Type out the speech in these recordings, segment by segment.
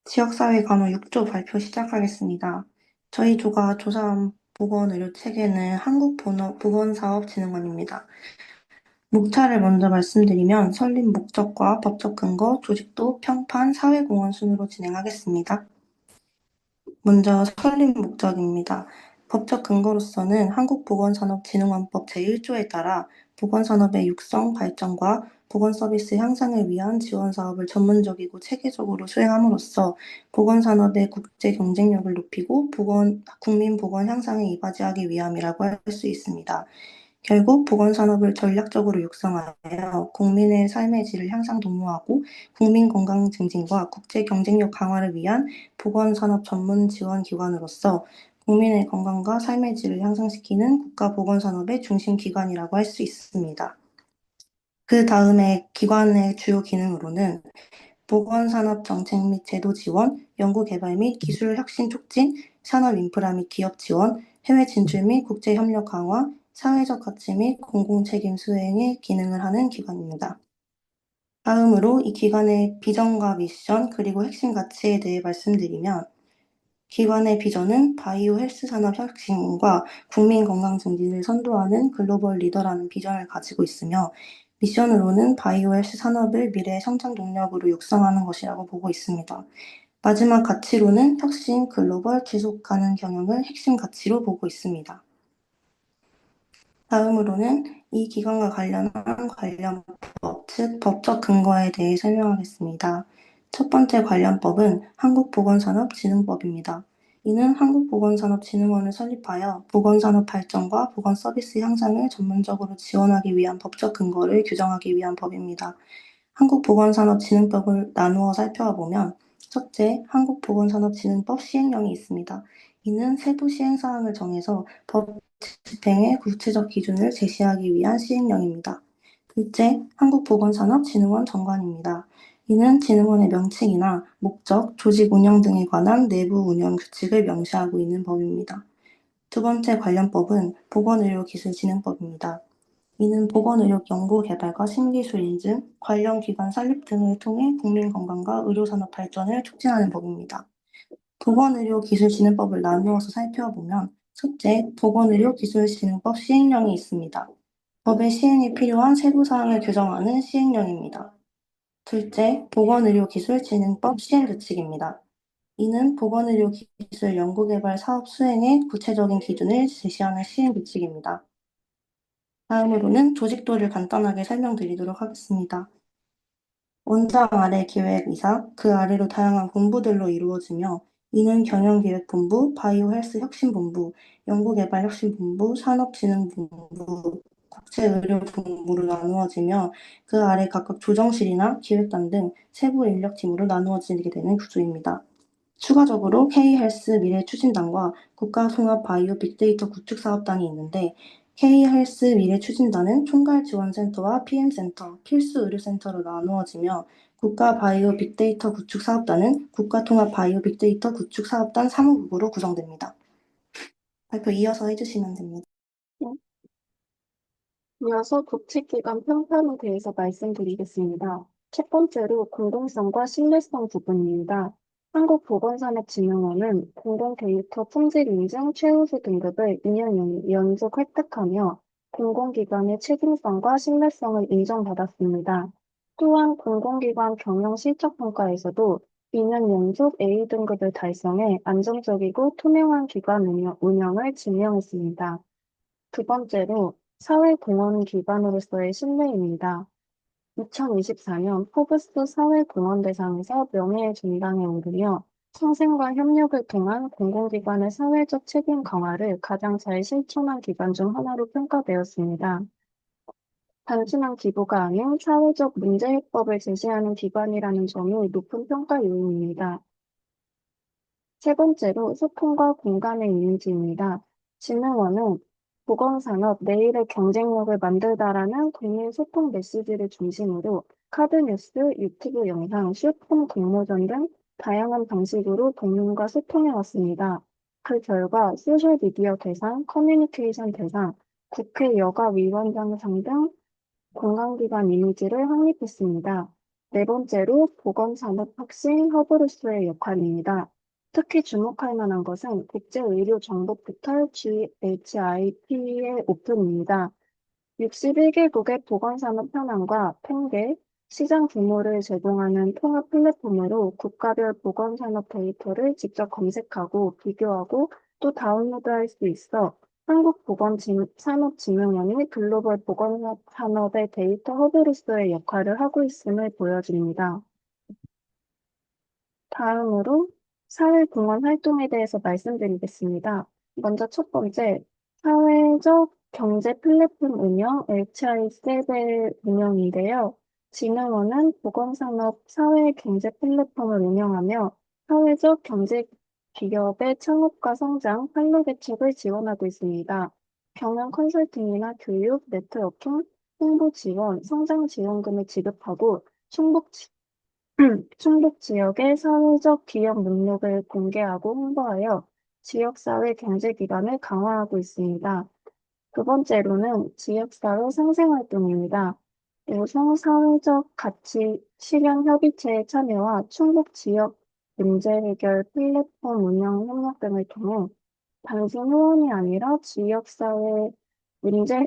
지역사회 간호 6조 발표 시작하겠습니다. 저희 조가 조사한 보건의료체계는 한국보건사업진흥원입니다. 목차를 먼저 말씀드리면 설립 목적과 법적 근거, 조직도, 평판, 사회공헌 순으로 진행하겠습니다. 먼저 설립 목적입니다. 법적 근거로서는 한국보건산업진흥원법 제1조에 따라 보건산업의 육성, 발전과 보건서비스 향상을 위한 지원사업을 전문적이고 체계적으로 수행함으로써 보건산업의 국제 경쟁력을 높이고 국민 보건 향상에 이바지하기 위함이라고 할 수 있습니다. 결국 보건산업을 전략적으로 육성하여 국민의 삶의 질을 향상 도모하고 국민 건강 증진과 국제 경쟁력 강화를 위한 보건산업 전문 지원 기관으로서 국민의 건강과 삶의 질을 향상시키는 국가 보건산업의 중심 기관이라고 할 수 있습니다. 그 다음에 기관의 주요 기능으로는 보건산업 정책 및 제도 지원, 연구개발 및 기술 혁신 촉진, 산업 인프라 및 기업 지원, 해외 진출 및 국제 협력 강화, 사회적 가치 및 공공책임 수행의 기능을 하는 기관입니다. 다음으로 이 기관의 비전과 미션 그리고 핵심 가치에 대해 말씀드리면 기관의 비전은 바이오 헬스 산업 혁신과 국민 건강 증진을 선도하는 글로벌 리더라는 비전을 가지고 있으며 미션으로는 바이오 헬스 산업을 미래의 성장 동력으로 육성하는 것이라고 보고 있습니다. 마지막 가치로는 혁신, 글로벌, 지속 가능 경영을 핵심 가치로 보고 있습니다. 다음으로는 이 기관과 관련한 관련법, 즉 법적 근거에 대해 설명하겠습니다. 첫 번째 관련법은 한국보건산업진흥법입니다. 이는 한국보건산업진흥원을 설립하여 보건산업 발전과 보건서비스 향상을 전문적으로 지원하기 위한 법적 근거를 규정하기 위한 법입니다. 한국보건산업진흥법을 나누어 살펴보면 첫째, 한국보건산업진흥법 시행령이 있습니다. 이는 세부 시행사항을 정해서 법 집행의 구체적 기준을 제시하기 위한 시행령입니다. 둘째, 한국보건산업진흥원 정관입니다. 이는 진흥원의 명칭이나 목적, 조직 운영 등에 관한 내부 운영 규칙을 명시하고 있는 법입니다. 두 번째 관련법은 보건의료기술진흥법입니다. 이는 보건의료 연구개발과 신기술 인증, 관련 기관 설립 등을 통해 국민 건강과 의료산업 발전을 촉진하는 법입니다. 보건의료기술진흥법을 나누어서 살펴보면 첫째, 보건의료기술진흥법 시행령이 있습니다. 법의 시행에 필요한 세부사항을 규정하는 시행령입니다. 둘째, 보건의료기술진흥법 시행규칙입니다. 이는 보건의료기술 연구개발 사업 수행의 구체적인 기준을 제시하는 시행규칙입니다. 다음으로는 조직도를 간단하게 설명드리도록 하겠습니다. 원장 아래 기획이사, 그 아래로 다양한 본부들로 이루어지며 이는 경영기획본부, 바이오헬스 혁신본부, 연구개발혁신본부, 산업진흥본부, 국제의료본부로 나누어지며 그 아래 각각 조정실이나 기획단 등 세부 인력팀으로 나누어지게 되는 구조입니다. 추가적으로 K헬스 미래추진단과 국가통합바이오 빅데이터 구축사업단이 있는데 K헬스 미래추진단은 총괄지원센터와 PM센터, 필수의료센터로 나누어지며 국가바이오 빅데이터 구축사업단은 국가통합바이오 빅데이터 구축사업단 사무국으로 구성됩니다. 발표 이어서 해주시면 됩니다. 이어서 국책기관 평판에 대해서 말씀드리겠습니다. 첫 번째로 공동성과 신뢰성 부분입니다. 한국보건산업진흥원은 공공데이터 품질 인증 최우수 등급을 2년 연속 획득하며 공공기관의 책임성과 신뢰성을 인정받았습니다. 또한 공공기관 경영 실적평가에서도 2년 연속 A등급을 달성해 안정적이고 투명한 기관 운영을 증명했습니다. 두 번째로 사회공헌 기관으로서의 신뢰입니다. 2024년 포브스 사회공헌 대상에서 명예의 전당에 오르며 상생과 협력을 통한 공공기관의 사회적 책임 강화를 가장 잘 실천한 기관 중 하나로 평가되었습니다. 단순한 기부가 아닌 사회적 문제 해법을 제시하는 기관이라는 점이 높은 평가 요인입니다. 세 번째로 소통과 공감의 이미지입니다. 진흥원은 보건산업 내일의 경쟁력을 만들다라는 국민 소통 메시지를 중심으로 카드뉴스, 유튜브 영상, 숏폼 공모전 등 다양한 방식으로 국민과 소통해 왔습니다. 그 결과 소셜미디어 대상, 커뮤니케이션 대상, 국회 여가위원장상 등 공공기관 이미지를 확립했습니다. 네 번째로 보건산업 혁신 허브로서의 역할입니다. 특히 주목할 만한 것은 국제의료정보포털 GHIP의 오픈입니다. 61개국의 보건산업 현황과 통계, 시장 규모를 제공하는 통합 플랫폼으로 국가별 보건산업 데이터를 직접 검색하고 비교하고 또 다운로드할 수 있어 한국보건산업진흥원이 글로벌 보건산업의 데이터 허브로서의 역할을 하고 있음을 보여줍니다. 다음으로 사회공헌 활동에 대해서 말씀드리겠습니다. 먼저 첫 번째, 사회적 경제 플랫폼 운영 HI 세대 운영인데요. 진흥원은 보건산업 사회 경제 플랫폼을 운영하며 사회적 경제 기업의 창업과 성장, 판로 개척을 지원하고 있습니다. 경영 컨설팅이나 교육, 네트워킹, 홍보 지원, 성장 지원금을 지급하고 충북 충북 지역의 사회적 기업 목록을 공개하고 홍보하여 지역사회 경제기반을 강화하고 있습니다. 두 번째로는 지역사회 상생활동입니다. 여성 사회적 가치 실현 협의체의 참여와 충북 지역 문제 해결 플랫폼 운영 협력 등을 통해 단순 후원이 아니라 지역사회 문제,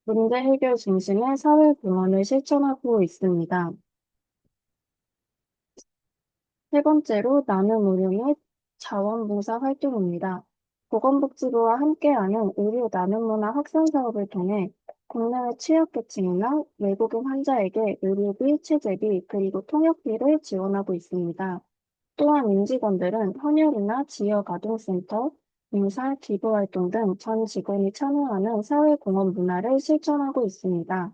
문제 해결 중심의 사회 공헌을 실천하고 있습니다. 세 번째로 나눔 의료 및 자원봉사 활동입니다. 보건복지부와 함께하는 의료 나눔 문화 확산 사업을 통해 국내외 취약계층이나 외국인 환자에게 의료비, 체재비, 그리고 통역비를 지원하고 있습니다. 또한 임직원들은 헌혈이나 지역아동센터, 봉사, 기부활동 등 전 직원이 참여하는 사회공헌 문화를 실천하고 있습니다.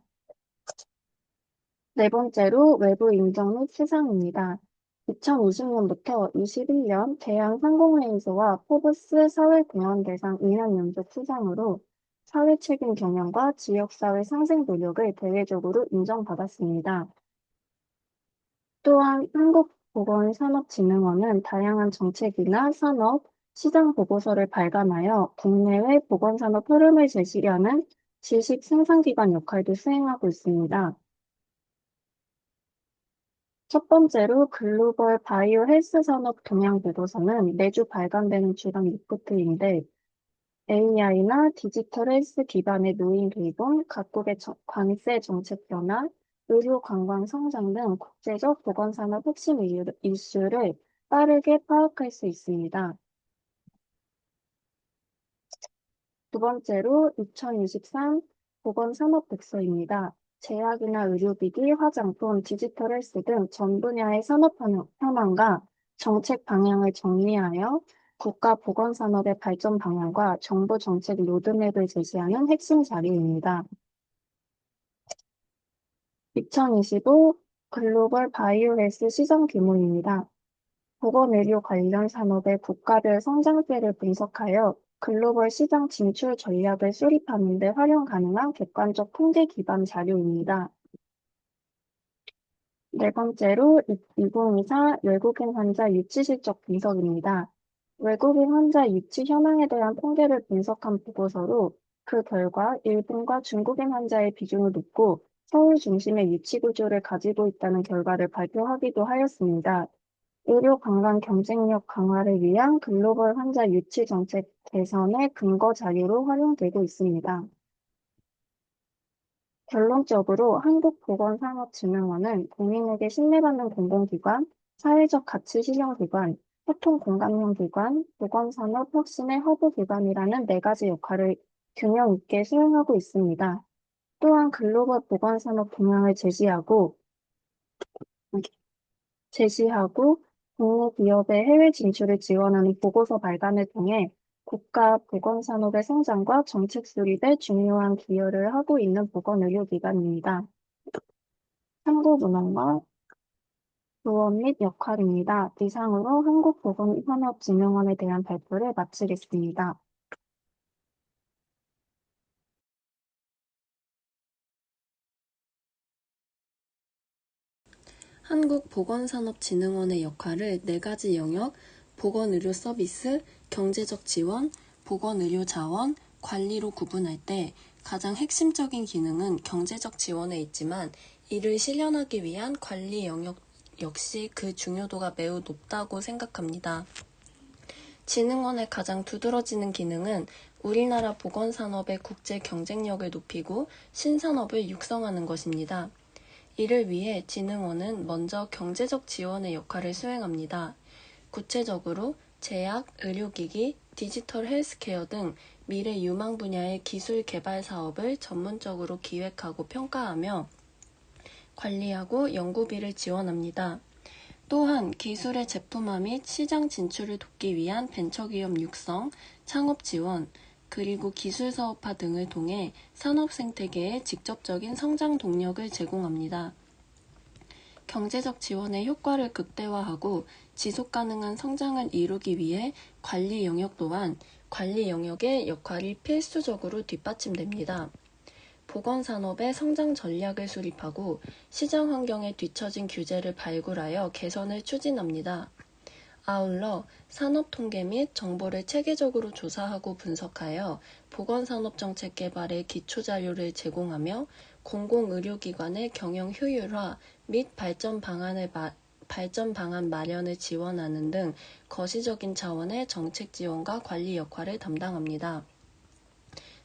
네 번째로 외부 인정 및 수상입니다. 2020년부터 21년 대한상공회의소와 포브스 사회공헌 대상 2년 연속 수상으로 사회책임 경영과 지역사회 상생 노력을 대외적으로 인정받았습니다. 또한 한국보건산업진흥원은 다양한 정책이나 산업, 시장 보고서를 발간하여 국내외 보건산업 흐름을 제시하는 지식 생산기관 역할도 수행하고 있습니다. 첫 번째로 글로벌 바이오 헬스 산업 동향 보고서는 매주 발간되는 주간 리포트인데 AI나 디지털 헬스 기반의 노인 돌봄, 각국의 관세 정책 변화, 의료 관광 성장 등 국제적 보건산업 핵심 이슈를 빠르게 파악할 수 있습니다. 두 번째로 2023 보건산업 백서입니다. 제약이나 의료기기, 화장품, 디지털 헬스 등 전 분야의 산업 현황과 정책 방향을 정리하여 국가 보건산업의 발전 방향과 정부 정책 로드맵을 제시하는 핵심 자료입니다. 2025 글로벌 바이오 헬스 시장 규모입니다. 보건의료 관련 산업의 국가별 성장세를 분석하여 글로벌 시장 진출 전략을 수립하는 데 활용 가능한 객관적 통계 기반 자료입니다. 네 번째로 2024 외국인 환자 유치 실적 분석입니다. 외국인 환자 유치 현황에 대한 통계를 분석한 보고서로 그 결과 일본과 중국인 환자의 비중이 높고 서울 중심의 유치 구조를 가지고 있다는 결과를 발표하기도 하였습니다. 의료 관광 경쟁력 강화를 위한 글로벌 환자 유치 정책 개선의 근거 자료로 활용되고 있습니다. 결론적으로 한국보건산업진흥원은 국민에게 신뢰받는 공공기관, 사회적 가치 실현 기관, 소통 공감형 기관, 보건산업 혁신의 허브 기관이라는 네 가지 역할을 균형 있게 수행하고 있습니다. 또한 글로벌 보건산업 동향을 제시하고 국내 기업의 해외 진출을 지원하는 보고서 발간을 통해 국가 보건산업의 성장과 정책 수립에 중요한 기여를 하고 있는 보건의료기관입니다. 참고 문헌과 조언 및 역할입니다. 이상으로 한국보건산업진흥원에 대한 발표를 마치겠습니다. 한국보건산업진흥원의 역할을 네 가지 영역, 보건의료 서비스, 경제적 지원, 보건의료 자원, 관리로 구분할 때 가장 핵심적인 기능은 경제적 지원에 있지만 이를 실현하기 위한 관리 영역 역시 그 중요도가 매우 높다고 생각합니다. 진흥원의 가장 두드러지는 기능은 우리나라 보건산업의 국제 경쟁력을 높이고 신산업을 육성하는 것입니다. 이를 위해 진흥원은 먼저 경제적 지원의 역할을 수행합니다. 구체적으로 제약, 의료기기, 디지털 헬스케어 등 미래 유망 분야의 기술 개발 사업을 전문적으로 기획하고 평가하며 관리하고 연구비를 지원합니다. 또한 기술의 제품화 및 시장 진출을 돕기 위한 벤처기업 육성, 창업 지원, 그리고 기술 사업화 등을 통해 산업 생태계에 직접적인 성장 동력을 제공합니다. 경제적 지원의 효과를 극대화하고 지속 가능한 성장을 이루기 위해 관리 영역 또한 관리 영역의 역할이 필수적으로 뒷받침됩니다. 보건산업의 성장 전략을 수립하고 시장 환경에 뒤처진 규제를 발굴하여 개선을 추진합니다. 아울러 산업통계 및 정보를 체계적으로 조사하고 분석하여 보건산업정책 개발에 기초자료를 제공하며 공공의료기관의 경영 효율화 및 발전 방안 마련을 지원하는 등 거시적인 차원의 정책 지원과 관리 역할을 담당합니다.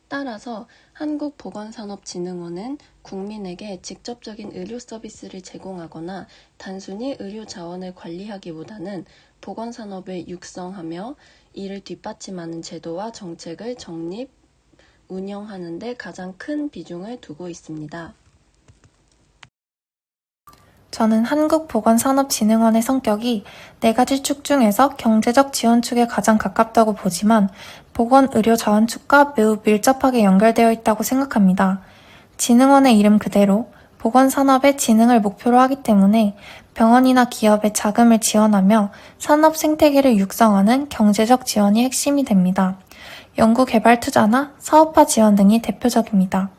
따라서 한국보건산업진흥원은 국민에게 직접적인 의료 서비스를 제공하거나 단순히 의료 자원을 관리하기보다는 보건산업을 육성하며 이를 뒷받침하는 제도와 정책을 정립, 운영하는 데 가장 큰 비중을 두고 있습니다. 저는 한국보건산업진흥원의 성격이 네 가지 축 중에서 경제적 지원 축에 가장 가깝다고 보지만 보건의료 자원 축과 매우 밀접하게 연결되어 있다고 생각합니다. 진흥원의 이름 그대로 보건산업의 진흥을 목표로 하기 때문에 병원이나 기업의 자금을 지원하며 산업 생태계를 육성하는 경제적 지원이 핵심이 됩니다. 연구개발 투자나 사업화 지원 등이 대표적입니다.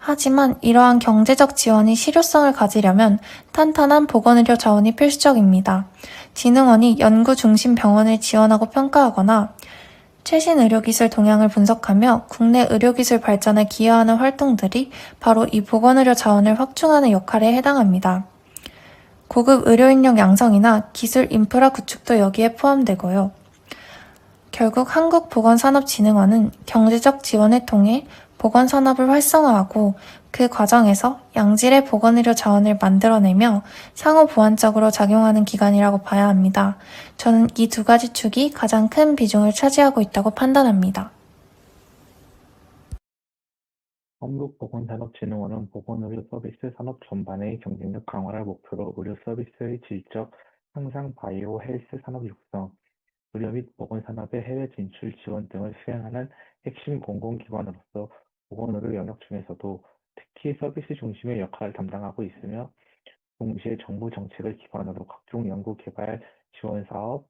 하지만 이러한 경제적 지원이 실효성을 가지려면 탄탄한 보건의료 자원이 필수적입니다. 진흥원이 연구 중심 병원을 지원하고 평가하거나 최신 의료기술 동향을 분석하며 국내 의료기술 발전에 기여하는 활동들이 바로 이 보건의료 자원을 확충하는 역할에 해당합니다. 고급 의료인력 양성이나 기술 인프라 구축도 여기에 포함되고요. 결국 한국보건산업진흥원은 경제적 지원을 통해 보건산업을 활성화하고 그 과정에서 양질의 보건의료 자원을 만들어내며 상호 보완적으로 작용하는 기관이라고 봐야 합니다. 저는 이 두 가지 축이 가장 큰 비중을 차지하고 있다고 판단합니다. 한국보건산업진흥원은 보건의료 서비스 산업 전반의 경쟁력 강화를 목표로 의료 서비스의 질적 향상, 바이오 헬스 산업 육성, 의료 및 보건산업의 해외 진출 지원 등을 수행하는 핵심 공공기관으로서 보건의료 영역 중에서도 특히 서비스 중심의 역할을 담당하고 있으며 동시에 정부 정책을 기반으로 각종 연구 개발 지원 사업,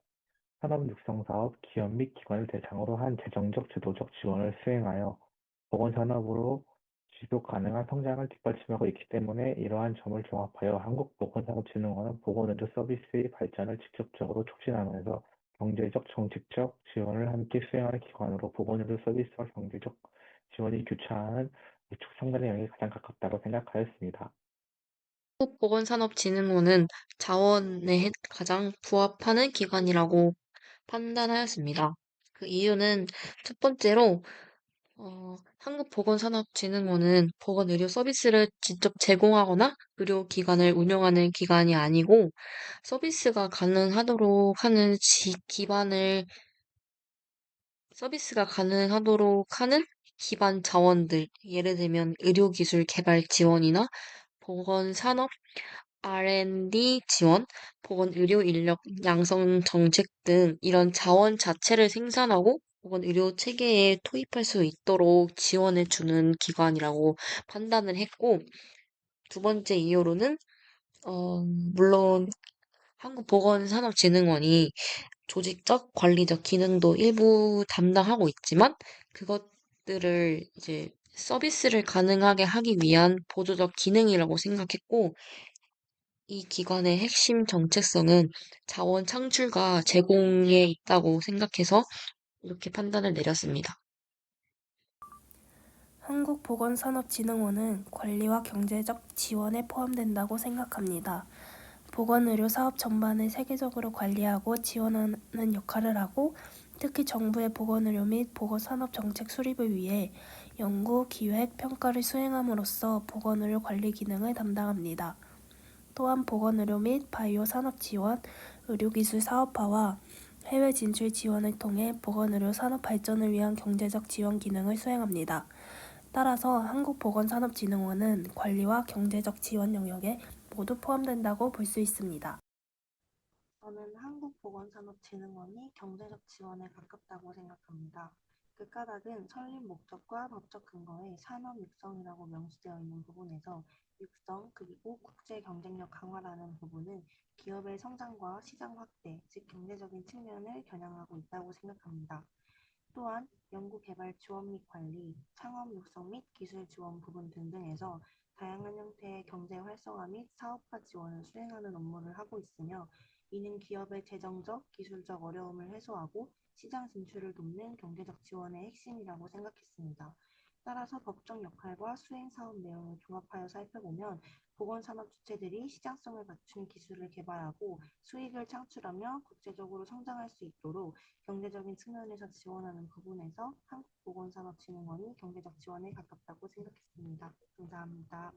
산업 육성 사업, 기업 및 기관을 대상으로 한 재정적 제도적 지원을 수행하여 보건산업으로 지속 가능한 성장을 뒷받침하고 있기 때문에 이러한 점을 종합하여 한국보건산업진흥원은 보건의료 서비스의 발전을 직접적으로 촉진하면서 경제적, 정책적 지원을 함께 수행하는 기관으로 보건의료 서비스와 경제적 지원이 교차하는 우측 상단의 영역이 가장 가깝다고 생각하였습니다. 한국보건산업진흥원은 자원에 가장 부합하는 기관이라고 판단하였습니다. 그 이유는 첫 번째로 한국보건산업진흥원은 보건의료 서비스를 직접 제공하거나 의료기관을 운영하는 기관이 아니고 서비스가 가능하도록 하는 기반 자원들, 예를 들면 의료기술 개발 지원이나 보건산업 R&D 지원, 보건의료 인력 양성 정책 등 이런 자원 자체를 생산하고 보건의료 체계에 투입할 수 있도록 지원해주는 기관이라고 판단을 했고, 두 번째 이유로는, 물론 한국보건산업진흥원이 조직적, 관리적 기능도 일부 담당하고 있지만, 그것들을 이제 서비스를 가능하게 하기 위한 보조적 기능이라고 생각했고, 이 기관의 핵심 정체성은 자원 창출과 제공에 있다고 생각해서 이렇게 판단을 내렸습니다. 한국보건산업진흥원은 관리와 경제적 지원에 포함된다고 생각합니다. 보건의료 사업 전반을 세계적으로 관리하고 지원하는 역할을 하고, 특히 정부의 보건의료 및 보건산업 정책 수립을 위해 연구, 기획, 평가를 수행함으로써 보건의료 관리 기능을 담당합니다. 또한 보건의료 및 바이오 산업 지원, 의료기술 사업화와 해외 진출 지원을 통해 보건의료 산업 발전을 위한 경제적 지원 기능을 수행합니다. 따라서 한국보건산업진흥원은 관리와 경제적 지원 영역에 모두 포함된다고 볼 수 있습니다. 저는 한국보건산업진흥원이 경제적 지원에 가깝다고 생각합니다. 그 까닭은 설립 목적과 법적 근거에 산업 육성이라고 명시되어 있는 부분에서 육성 그리고 국제 경쟁력 강화라는 부분은 기업의 성장과 시장 확대, 즉 경제적인 측면을 겨냥하고 있다고 생각합니다. 또한 연구개발 지원 및 관리, 창업 육성 및 기술 지원 부분 등등에서 다양한 형태의 경제 활성화 및 사업화 지원을 수행하는 업무를 하고 있으며, 이는 기업의 재정적, 기술적 어려움을 해소하고 시장 진출을 돕는 경제적 지원의 핵심이라고 생각했습니다. 따라서 법적 역할과 수행 사업 내용을 종합하여 살펴보면 보건산업 주체들이 시장성을 갖춘 기술을 개발하고 수익을 창출하며 국제적으로 성장할 수 있도록 경제적인 측면에서 지원하는 부분에서 한국보건산업진흥원이 경제적 지원에 가깝다고 생각했습니다. 감사합니다.